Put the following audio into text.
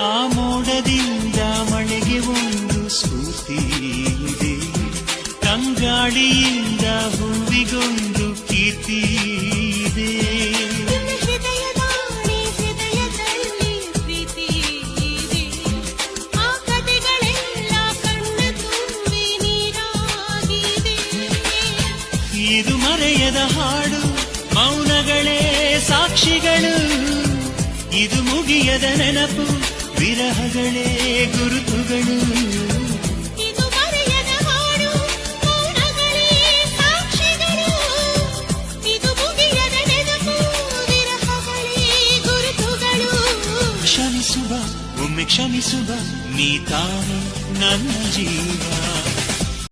ಆ ಮೋಡದಿಂದ ಮಳೆಗೆ ಒಂದು ಸ್ಫೂರ್ತಿ ಇದೆ, ತಂಗಾಳಿಯಿಂದ ಹೂವಿಗೊಂದು ಕೀರ್ತಿ ಇದೆ. ಹೃದಯದಲ್ಲಿ ಪ್ರೀತಿ ಇದೆ, ಆ ಕಥೆಗಳೆಲ್ಲ ಕಣ್ಣ ತುಂಬಿ ನೀರಾಗಿದೆ. ಇದು ಮರೆಯದ ಹಾಡು, ಮೌನಗಳೇ ಸಾಕ್ಷಿಗಳು. ಇದು ಮುಗಿಯದ ನೆನಪು, ವಿರಹಗಳೇ ಗುರುತುಗಳು. ಇದು ಮರೆಯದ ಹಾಡು, ಮೌನಗಳೇ ಸಾಕ್ಷಿಗಳು. ಇದು ಮುಗಿಯದ ನೆನಪು, ವಿರಹಗಳೇ ಗುರುತುಗಳು. ಕ್ಷಮಿಸುವ, ಒಮ್ಮೆ ಕ್ಷಮಿಸುವ, ನೀ ತಾನೇ ನನ್ನ ಜೀವ.